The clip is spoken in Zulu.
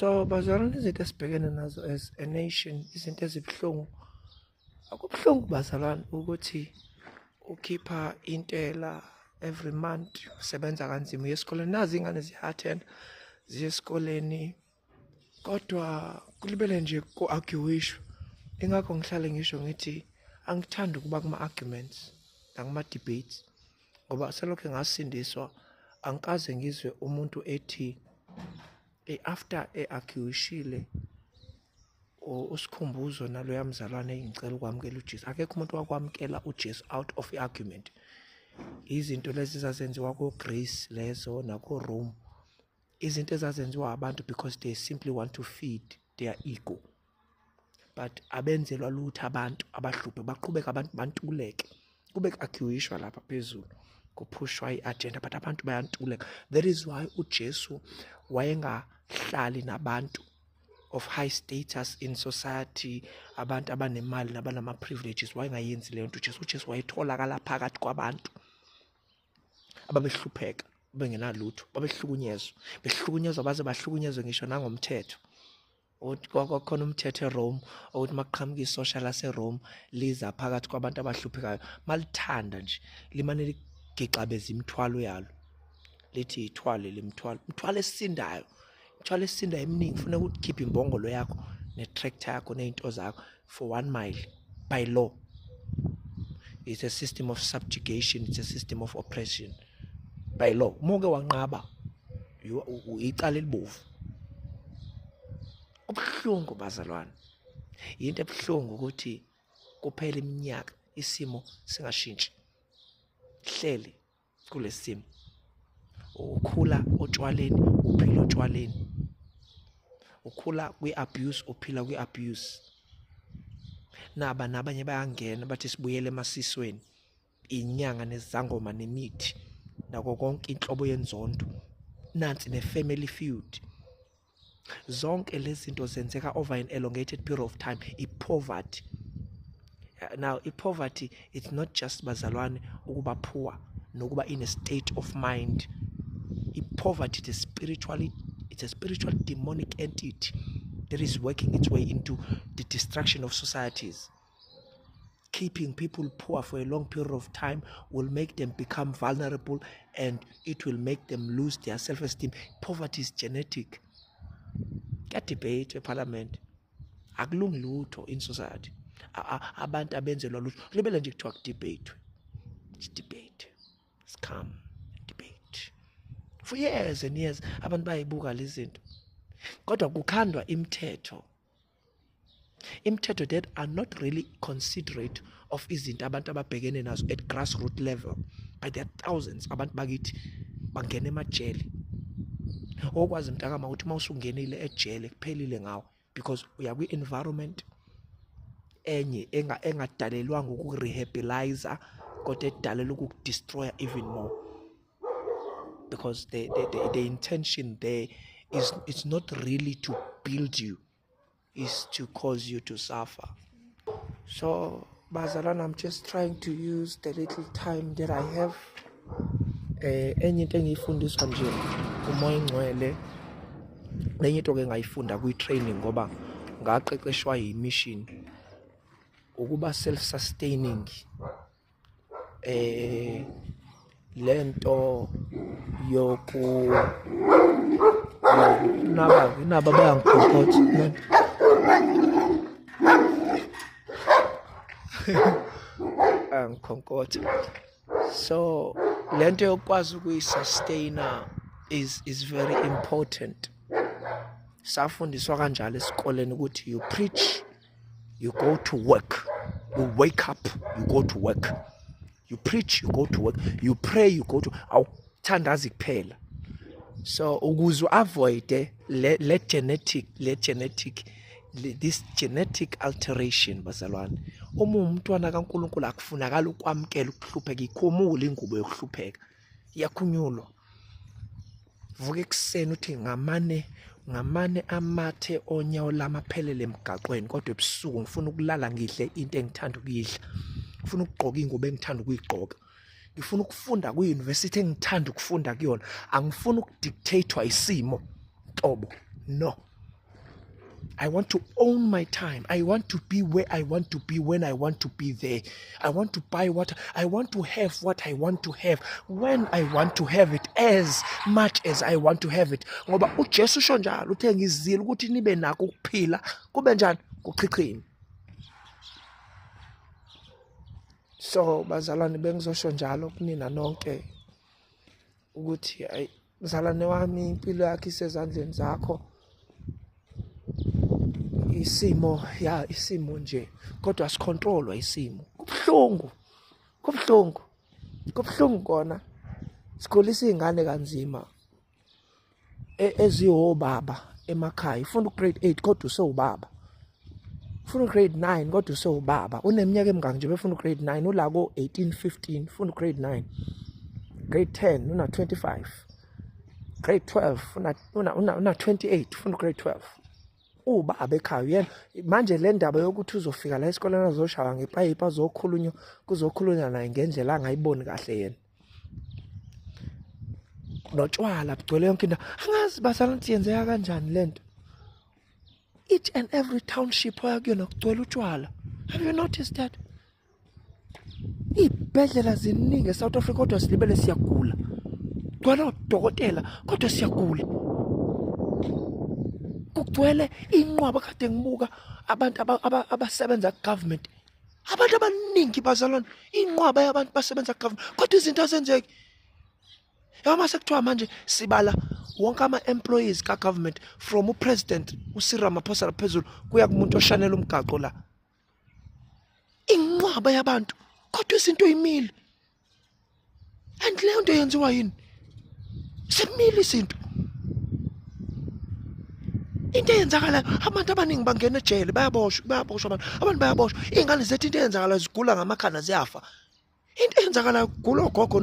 So bazalwane, izinto esibhekene nazo as a nation, izinto ezibuhlungu. Akubuhlungu bazalwane ukuthi ukhipha intela every month, usebenza kanzima uye esikoleni. Nazi ingane ziya-attend, ziye esikoleni, kodwa kulibele nje ku-argue-ishwa. Ingakho ngihlale ngisho ngithi angithandi ukuba kuma-arguments nakuma-debates, ngoba selokhu ngasindiswa, angikaze ngizwe umuntu ethi after e-argue-ishile uSikhumbuzo naloya mzalwane engicela ukwamukela uJesu. Akekho umuntu wakwamukela uJesu out of i-argument. Izinto lezi zazenziwa ko-Greece lezo nako-Rome. Izinto ezazenziwa abantu because they simply want to feed their ego. But abenzelwa lutho abantu abahluphe, baqhubeka abantu bantuleke. Kube ku-argue-ishwa lapha phezulu, kuphushwa i-agenda, but abantu bayantuleka. That is why uJesu wayengahlali nabantu of high status in society, abantu abanemali nabanama-privileges. Wayengayenzi leyo nto uJesu. uJesu wayetholakala phakathi kwabantu ababehlupheka, bengenalutho, behlukunyezwa baze bahlukunyezwe ngisho nangomthetho. Kwakhona umthetho eRome ukuthi maqhamuka isosha laseRome liza phakathi kwabantu abahluphekayo, malithanda nje limane ligixabeza imithwalo yalo, lithi ithwale imithwalo esindayo. Imithwalo esindayo eminingi ufuna ukukhipha imbongolo yakho ne-tractor yakho ney'nto zakho for 1 mile by law. It's a system of subjugation, it's a system of oppression by law. Moke wanqaba icala elibovu. Ubuhlungu bazalwane, yinto ebuhlungu ukuthi kuphela iminyaka isimo singashintshi, hleli kulesi simo. Ukhula otshwaleni, uphila otshwaleni. Ukhula kwi-abuse, uphila kwi-abuse. Nabanye bayangena bathi sibuyele emasisweni, inyanga nezangoma nemithi nako konke inhlobo yenzondo, nansi ne-family feud. Zonke lezi zinto zenzeka over an elongated period of time. I-poverty. Now, i-poverty, it's not just bazalwane ukuba poor, nokuba in a state of mind. I-poverty, it's a spiritual demonic entity that is working its way into the destruction of societies. Keeping people poor for a long period of time will make them become vulnerable, and it will make them lose their self-esteem. Poverty is genetic. Debate eParliament akulungi lutho in society. Abantu abenzelwa lutho libele nje kuthiwa debate. It's debate. It's calm debate. For years and years abantu bayibuka lezi zinto, kodwa kukhandwa imithetho that are not really considerate of izinto abantu ababhekene nazo at grassroots level. By their thousands abantu bakithi bangena emajele. Okwazi mntakama ukuthi mawusungenile ejele kuphelile ngawo, because uya kwi-environment enye engadalelwanga ukurehabilize kodwa edalelwa ukudestroy even more, because the intention there is it's not really to build you, is to cause you to suffer. So bazalwane, I'm just trying to use the little time that I have. Enye into engiyifundiswa nje umoya ingcwele, nenye into ke ngayifunda kwi-training ngoba ngaqeqeshwa yi-mission ukuba self-sustaining. Lento yoku naba bayangikhonkotha angikhonkotha. So lento yokwazi ukuyi-sustainer is very important. Safundiswa kanjalo esikoleni ukuthi you preach, you go to work, you wake up, you go to work. You preach, you go to work. You pray, you go to awuthandazi kuphela. So ukuze avoid this genetic alteration bazalwane. Uma umntwana kaNkulunkulu akufunakala ukwamukela ukuhlupheka, ikhumule ingubo yokuhlupheka, iyakhunyulwa. Vuka ekuseni uthi ngamane amathe onyawo lamaphelele emgaqweni, kodwa ebusuku ngifuna ukulala ngidle into engithanda ukuyidla. Ngifuna ukugqoka ingubo engithanda ukuyigqoka. Ngifuna ukufunda kwi-university engithanda ukufunda kuyona. Angifuni ukudictatewa isimo Tobo. No. I want to own my time. I want to be where I want to be when I want to be there. I want to buy what I want to have, what I want to have when I want to have it, as much as I want to have it. Ngoba uJesu usho njalo, uthe ngizile ukuthi nibe nako ukuphila kube njani kuchichini. So bazalwane bengizosho njalo kunina nonke ukuthi ayi mzalwane wami impilo yakhe isezandleni zakho. Isimo nje kodwa sicontrolwa isimo. Kubuhlungu kona. Sikhulisa izingane kanzima ezihobaba emakhaya. Ufunda grade 8 kodwa usewubaba. Ufunda grade 9 kodwa usewubaba. Uneminyaka emingaki nje befunda grade 9 ula ko 18 15 ufunda grade 9. Grade 10 una 25. Grade 12 una 28 ufunda grade 12. Ubaba ekhaya yena manje le ndaba yokuthi uzofika la esikoleni azoshaya ngepayipi kuzokhulunywa naye ngendlela angayiboni kahle yena. Notshwala bugcwele yonke into. Angazi bazalwane siyenzeka kanjani lento. Each and every township oyakuyona kugcwele utshwala. Have you noticed that? Ibhedlela ziningi eSouth Africa kodwa silibele siyagula. Kugcwele odokotela kodwa siyagula. Kugcwele inqwaba kade ngibuka abantu abasebenza ku-government. Abantu abaningi bazalwane inqwaba yabantu basebenza ku-government kodwa izinto azenzeki. Yama sekuthiwa manje sibala wonke ama-employees ka-government from upresident uCyril Ramaphosa phezulu kuya kumuntu oshanela umgaqo la. Inqwaba yabantu kodwa izinto yimile. And leyo nto yenziwa yini? Semile izinto. Into eyenzakalayo abantu abaningi bangena ejele bayaboshwa abantu bayaboshwa. Ingane zethu into eyenzakalayo zigula ngamakhanda ziyafa. Into eyenzakalayo kugula ogogo